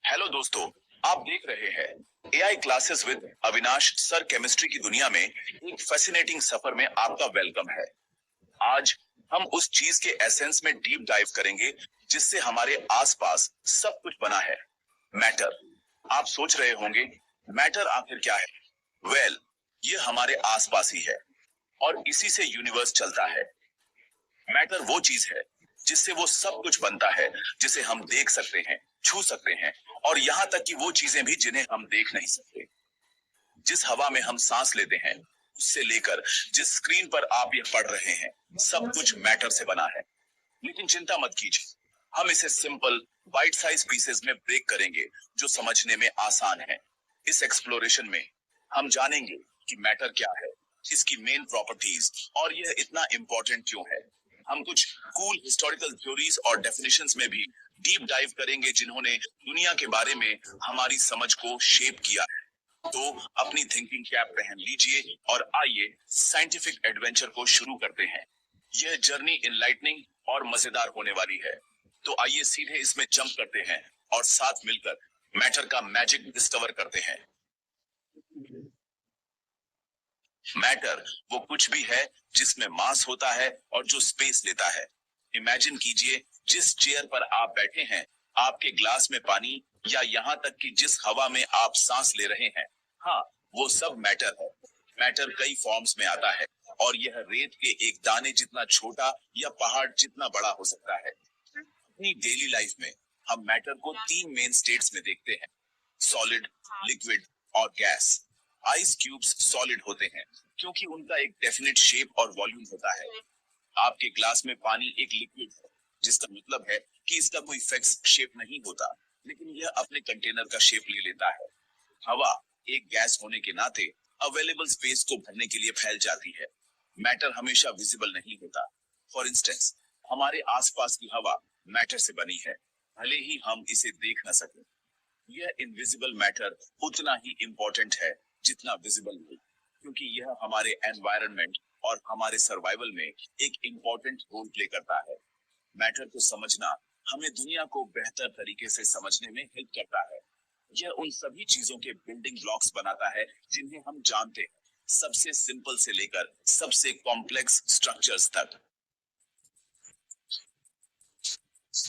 Hello दोस्तों, आप देख रहे हैं AI classes with Avinash sir. Chemistry की दुनिया में एक फैसिनेटिंग सफर में आपका वेलकम है। आज हम उस चीज के एसेंस में डीप डाइव करेंगे जिससे हमारे आसपास सब कुछ बना है, मैटर। आप सोच रहे होंगे, मैटर आखिर क्या है? वेल, ये हमारे आसपास ही है और इसी से यूनिवर्स चलता है। मैटर वो चीज है जिससे वो सब कुछ बनता है, जिसे हम देख सकते हैं, छू सकते हैं, और यहाँ तक कि वो चीजें भी जिन्हें हम देख नहीं सकते। जिस हवा में हम सांस लेते हैं, उससे लेकर जिस स्क्रीन पर आप ये पढ़ रहे हैं, सब कुछ मैटर से बना है। लेकिन चिंता मत कीजिए, हम इसे सिंपल बाइट साइज पीसेस में ब्रेक करेंगे जो समझने में आसान है। इस एक्सप्लोरेशन में हम जानेंगे कि मैटर क्या है, इसकी मेन प्रॉपर्टीज, और यह इतना इंपॉर्टेंट क्यों है। हम कुछ कूल हिस्टोरिकल थ्योरीज और डेफिनेशंस में भी डीप डाइव करेंगे जिन्होंने दुनिया के बारे में हमारी समझ को शेप किया है। तो अपनी थिंकिंग कैप पहन लीजिए और आइए साइंटिफिक एडवेंचर को शुरू करते हैं। यह जर्नी इनलाइटनिंग और मजेदार होने वाली है। तो आइए सीधे इसमें जंप करते हैं और साथ मिलकर मैटर का मैजिक डिस्कवर करते हैं। मैटर वो कुछ भी है जिसमें मास होता है और जो स्पेस लेता है। इमेजिन कीजिए, जिस चेयर पर आप बैठे हैं, आपके ग्लास में पानी, या यहाँ तक कि जिस हवा में आप सांस ले रहे हैं, हाँ, वो सब मैटर है। मैटर कई फॉर्म्स में आता है और यह रेत के एक दाने जितना छोटा या पहाड़ जितना बड़ा हो सकता है। अपनी डेली लाइफ में हम मैटर को तीन मेन स्टेट्स में देखते हैं: सॉलिड, लिक्विड और गैस। आइस क्यूब्स सॉलिड होते हैं क्योंकि उनका एक डेफिनेट शेप और वॉल्यूम होता है। आपके ग्लास में पानी एक लिक्विड है, जिसका मतलब है कि इसका कोई फिक्स शेप नहीं होता, लेकिन यह अपने कंटेनर का शेप ले लेता है। हवा एक गैस होने के नाते अवेलेबल स्पेस को भरने के लिए फैल जाती है। मैटर हमेशा विजिबल नहीं होता। फॉर इंस्टेंस, हमारे आसपास की हवा मैटर से बनी है, भले ही हम इसे देख न सकें। यह इनविजिबल मैटर उतना ही इंपॉर्टेंट है जितना विजिबल है, क्योंकि यह हमारे एनवायरनमेंट और हमारे सर्वाइवल में एक इंपॉर्टेंट रोल प्ले करता है। मैटर को समझना हमें दुनिया को बेहतर तरीके से समझने में हेल्प करता है। यह उन सभी चीजों के बिल्डिंग ब्लॉक्स बनाता है जिन्हें हम जानते हैं, सबसे सिंपल से लेकर सबसे कॉम्प्लेक्स स्ट्रक्चर्स तक।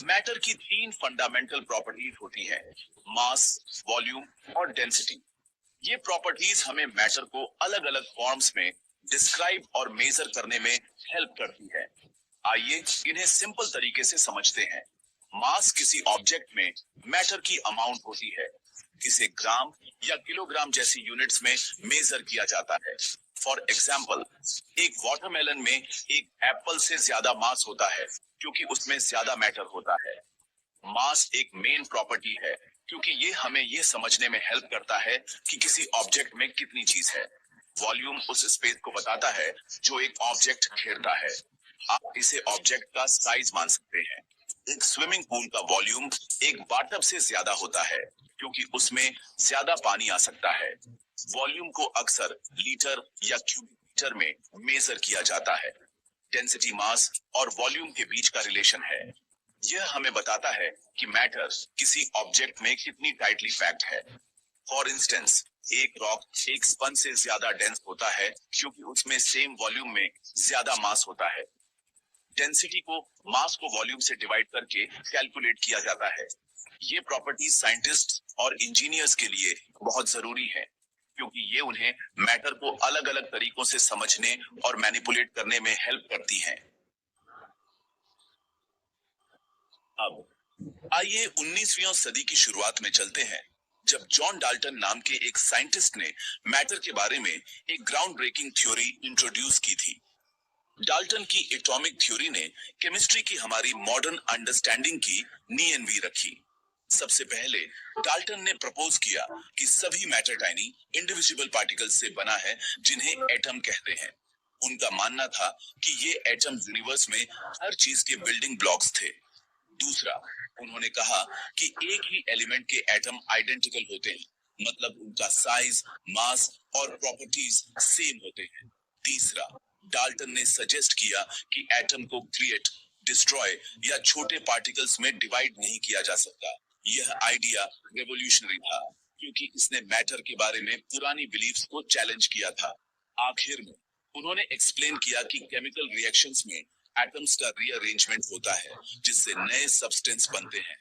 मैटर की तीन फंडामेंटल प्रॉपर्टीज होती है: मास, वॉल्यूम और डेंसिटी। ये प्रॉपर्टीज हमें मैटर को अलग अलग फॉर्म्स में डिस्क्राइब और मेजर करने में हेल्प करती है। आइए इन्हें सिंपल तरीके से समझते हैं। मास किसी ऑब्जेक्ट में मैटर की अमाउंट होती है। इसे ग्राम या किलोग्राम जैसी यूनिट्स में मेजर किया जाता है। फॉर एग्जाम्पल, एक वाटरमेलन में एक एप्पल से ज्यादा मास होता है क्योंकि उसमें ज्यादा मैटर होता है। मास एक मेन प्रॉपर्टी है क्योंकि ये हमें ये समझने में हेल्प करता है कि किसी ऑब्जेक्ट में कितनी चीज है। वॉल्यूम उस स्पेस को बताता है जो एक ऑब्जेक्ट घेरता है। आप इसे ऑब्जेक्ट का साइज मान सकते हैं। एक स्विमिंग पूल का वॉल्यूम एक बाथटब से ज्यादा होता है क्योंकि उसमें ज्यादा पानी आ सकता है। वॉल्यूम को अक्सर लीटर या क्यूबिक मीटर में मेजर किया जाता है। डेंसिटी मास और वॉल्यूम के बीच का रिलेशन है। यह हमें बताता है कि मैटर किसी ऑब्जेक्ट में कितनी टाइटली पैक्ड है। फॉर इंस्टेंस, एक रॉक एक स्पंज से ज्यादा डेंस होता है क्योंकि उसमें सेम वॉल्यूम में ज्यादा मास होता है। डेंसिटी को मास को वॉल्यूम से डिवाइड करके कैलकुलेट किया जाता है। ये प्रॉपर्टी साइंटिस्ट और इंजीनियर्स के लिए बहुत जरूरी है क्योंकि ये उन्हें मैटर को अलग अलग तरीकों से समझने और मैनिपुलेट करने में हेल्प करती हैं। अब आइए 19वीं सदी की शुरुआत में चलते हैं, जब जॉन डाल्टन नाम के एक साइंटिस्ट ने मैटर के बारे में एक ग्राउंड ब्रेकिंग थ्योरी इंट्रोड्यूस की थी। डाल्टन की एटॉमिक थ्योरी ने केमिस्ट्री की हमारी मॉडर्न अंडरस्टैंडिंग की नींव रखी। सबसे पहले डाल्टन ने प्रपोज किया कि सभी मैटर टाइनी इंडिविजुअल पार्टिकल्स से बना है जिन्हें एटम कहते हैं। उनका मानना था कि ये एटम यूनिवर्स में हर चीज के बिल्डिंग ब्लॉक्स थे। दूसरा, उन्होंने कहा कि एक ही एलिमेंट के एटम आइडेंटिकल होते हैं, मतलब उनका साइज, मास और प्रॉपर्टीज सेम होते हैं। तीसरा, डाल्टन ने सजेस्ट किया कि एटम को क्रिएट, डिस्ट्रॉय या छोटे पार्टिकल्स में डिवाइड नहीं किया जा सकता। यह आइडिया रेवोल्यूशनरी था क्योंकि इसने मैटर के बारे में पुरानी बिलीफ्स को चैलेंज किया था। आखिर में उन्होंने एक्सप्लेन किया कि केमिकल रिएक्शंस में एटम्स का रीअरेंजमेंट होता है जिससे नए सब्सटेंस बनते हैं।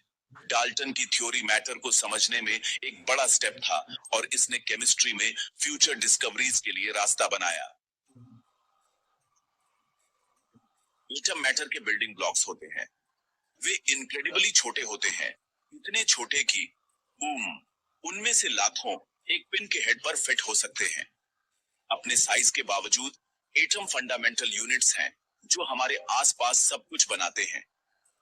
डाल्टन की थ्योरी मैटर को समझने में एक बड़ा स्टेप था और इसने केमिस्ट्री में फ्यूचर डिस्कवरीज के लिए रास्ता बनाया। एटम मैटर के बिल्डिंग ब्लॉक्स होते हैं। वे इनक्रेडिबली छोटे होते हैं, इतने छोटे कि उनमें से लाखों एक पिन के हेड पर फिट हो सकते हैं। अपने साइज के बावजूद एटम फंडामेंटल यूनिट्स हैं जो हमारे आसपास सब कुछ बनाते हैं।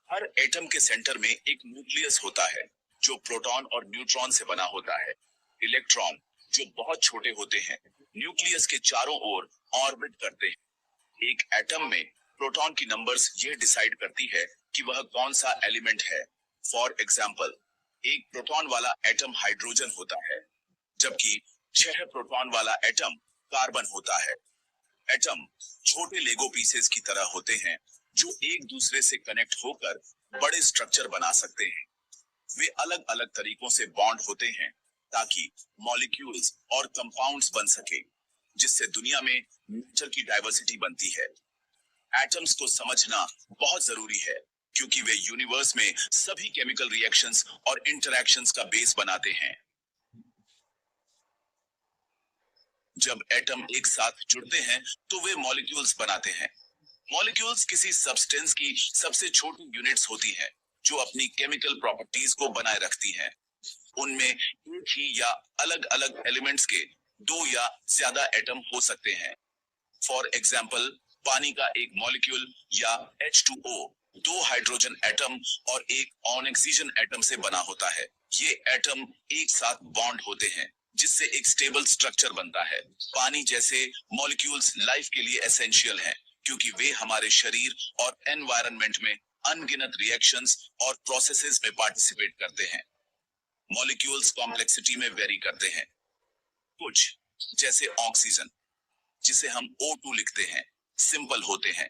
हर एटम के सेंटर में एक न्यूक्लियस होता है जो प्रोटॉन और न्यूट्रॉन से बना होता है। इलेक्ट्रॉन जो बहुत छोटे होते हैं न्यूक्लियस के चारों ओर ऑर्बिट करते हैं। एक एटम में प्रोटॉन की नंबर्स ये डिसाइड करती है कि वह कौन सा एलिमेंट है। फॉर एग्जाम्पल, एक प्रोटॉन वाला एटम हाइड्रोजन होता है जबकि 6 प्रोटॉन वाला एटम कार्बन होता है। एटम छोटे लेगो पीसेस की तरह होते हैं जो एक दूसरे से कनेक्ट होकर बड़े स्ट्रक्चर बना सकते हैं। वे अलग अलग तरीकों से बॉन्ड होते हैं ताकि मॉलिक्यूल्स और कंपाउंड्स बन सके, जिससे दुनिया में नेचर की डाइवर्सिटी बनती है। एटम्स को समझना बहुत जरूरी है क्योंकि वे यूनिवर्स में सभी केमिकल रिएक्शंस और इंटरैक्शंस का बेस बनाते हैं। जब एटम एक साथ जुड़ते हैं तो वे मॉलिक्यूल्स बनाते हैं। मॉलिक्यूल्स किसी सब्सटेंस की सबसे छोटी यूनिट्स होती हैं जो अपनी केमिकल प्रॉपर्टीज को बनाए रखती हैं। उनमें एक ही या अलग अलग एलिमेंट्स के 2 या ज्यादा एटम हो सकते हैं। फॉर एग्जाम्पल, पानी का एक मॉलिक्यूल या H2O 2 हाइड्रोजन एटम और एक ऑक्सीजन एटम से बना होता है। ये एटम एक साथ बॉन्ड होते हैं जिससे एक स्टेबल स्ट्रक्चर बनता है। पानी जैसे मॉलिक्यूल्स लाइफ के लिए एसेंशियल हैं क्योंकि वे हमारे शरीर और एनवायरनमेंट में अनगिनत रिएक्शंस और प्रोसेसेस में पार्टिसिपेट करते हैं। मॉलिक्यूल्स कॉम्प्लेक्सिटी में वेरी करते हैं। कुछ जैसे ऑक्सीजन, जिसे हम O2 लिखते हैं, सिंपल होते हैं,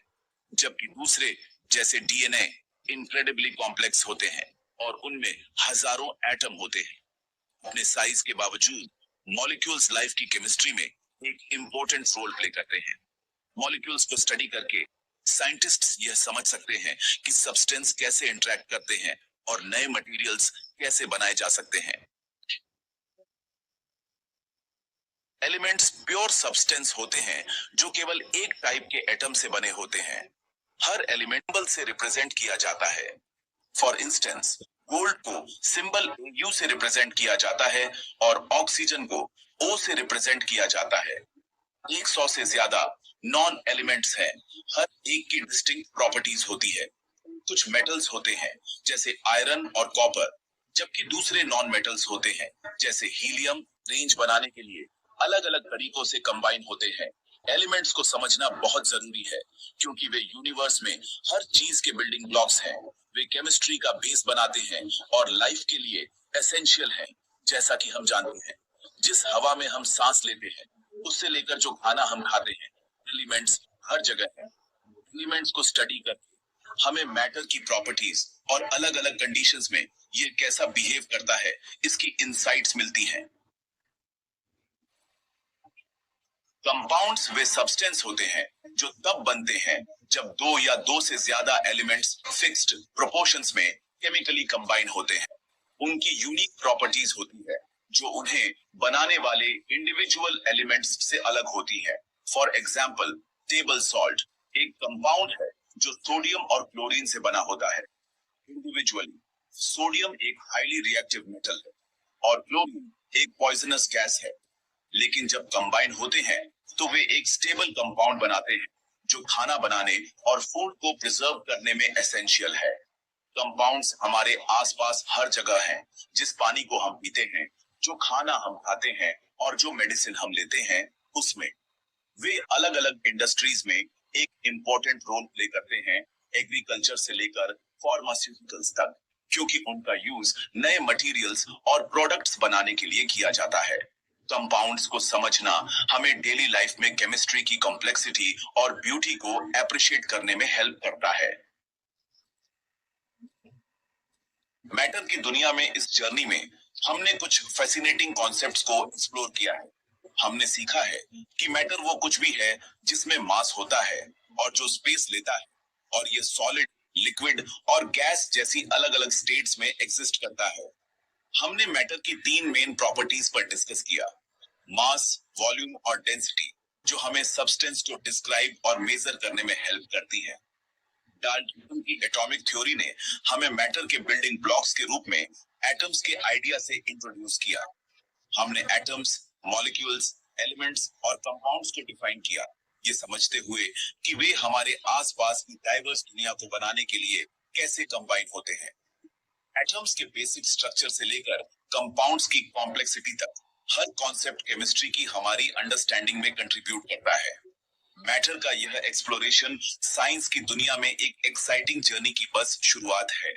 जबकि दूसरे जैसे DNA इनक्रेडिबली कॉम्प्लेक्स होते हैं और उनमें हजारों एटम होते हैं। अपने साइज के बावजूद मॉलिक्यूल्स लाइफ की केमिस्ट्री में एक इंपॉर्टेंट रोल प्ले करते हैं। मॉलिक्यूल्स को स्टडी करके साइंटिस्ट्स यह समझ सकते हैं कि सब्सटेंस कैसे इंटरेक्ट करते हैं और नए मटेरियल्स कैसे बनाए जा सकते हैं। एलिमेंट्स प्योर सब्सटेंस होते हैं जो केवल एक टाइप के एटम से बने होते हैं। हर एलिमेंट सिंबल से रिप्रेजेंट किया जाता है। फॉर इंस्टेंस, गोल्ड को सिंबल U से रिप्रेजेंट किया जाता है और ऑक्सीजन को O से रिप्रेजेंट किया जाता है। 100 से ज्यादा नॉन एलिमेंट्स हैं। हर एक की डिस्टिंक्ट प्रॉपर्टीज होती है। कुछ मेटल्स होते हैं जैसे आयरन और कॉपर, जबकि दूसरे नॉन मेटल्स होते हैं जैसे हीलियम रेंज बनाने के लिए अलग अलग तरीकों से कंबाइन होते हैं। एलिमेंट्स को समझना बहुत जरूरी है क्योंकि वे यूनिवर्स में हर चीज के बिल्डिंग ब्लॉक्स हैं। वे केमिस्ट्री का बेस बनाते हैं और लाइफ के लिए एसेंशियल हैं। जैसा कि हम जानते हैं, जिस हवा में हम सांस लेते हैं उससे लेकर जो खाना हम खाते हैं, एलिमेंट्स हर जगह हैं। एलिमेंट्स को स्टडी करके हमें मैटर की प्रॉपर्टीज और अलग अलग कंडीशंस में ये कैसा बिहेव करता है इसकी इंसाइट्स मिलती हैं। कंपाउंड्स वे सब्सटेंस होते हैं जो तब बनते हैं जब 2 या 2 से ज्यादा एलिमेंट्स फिक्स्ड प्रोपोर्शंस में केमिकली कंबाइन होते हैं। उनकी यूनिक प्रॉपर्टीज होती है जो उन्हें बनाने वाले इंडिविजुअल एलिमेंट्स से अलग होती है। फॉर एग्जाम्पल, टेबल सॉल्ट एक कंपाउंड है जो सोडियम और क्लोरीन से बना होता है। इंडिविजुअली सोडियम एक हाईली रिएक्टिव मेटल है और क्लोरीन एक पॉइजनस गैस है, लेकिन जब कंबाइन होते हैं तो वे एक स्टेबल कंपाउंड बनाते हैं जो खाना बनाने और फूड को प्रिजर्व करने में एसेंशियल है। कंपाउंड्स हमारे आसपास हर जगह हैं। जिस पानी को हम पीते हैं, जो खाना हम खाते हैं और जो मेडिसिन हम लेते हैं, उसमें वे अलग अलग इंडस्ट्रीज में एक इंपॉर्टेंट रोल प्ले करते हैं, एग्रीकल्चर से लेकर फार्मास्यूटिकल्स तक, क्योंकि उनका यूज नए मटेरियल्स और प्रोडक्ट्स बनाने के लिए किया जाता है। कंपाउंड्स को समझना हमें डेली लाइफ में केमिस्ट्री की कॉम्प्लेक्सिटी और ब्यूटी को एप्रिशिएट करने में हेल्प करता है। मैटर की दुनिया में इस जर्नी में हमने कुछ फैसिनेटिंग कॉन्सेप्ट्स को एक्सप्लोर किया है। हमने सीखा है कि मैटर वो कुछ भी है जिसमें मास होता है और जो स्पेस लेता है, और ये सॉलिड, लिक्विड और गैस जैसी अलग अलग स्टेट्स में एग्जिस्ट करता है। हमने मैटर की तीन मेन प्रॉपर्टीज पर डिस्कस किया: मास, वॉल्यूम और डेंसिटी, जो हमें सब्सटेंस को डिस्क्राइब और मेजर करने में हेल्प करती है। डाल्टन की एटॉमिक थ्योरी ने हमें मैटर के बिल्डिंग ब्लॉक्स के रूप में एटम्स के आइडिया से इंट्रोड्यूस किया। हमने एटम्स, मॉलिक्यूल्स, एलिमेंट्स और कंपाउंड्स को डिफाइन किया, ये समझते हुए कि वे हमारे आसपास की डाइवर्स दुनिया को बनाने के लिए कैसे कंबाइन होते हैं। एटम्स के बेसिक स्ट्रक्चर से लेकर कंपाउंड्स की कॉम्प्लेक्सिटी तक, हर कॉन्सेप्ट केमिस्ट्री की हमारी अंडरस्टैंडिंग में कंट्रीब्यूट करता है। मैटर का यह एक्सप्लोरेशन साइंस की दुनिया में एक एक्साइटिंग जर्नी की बस शुरुआत है।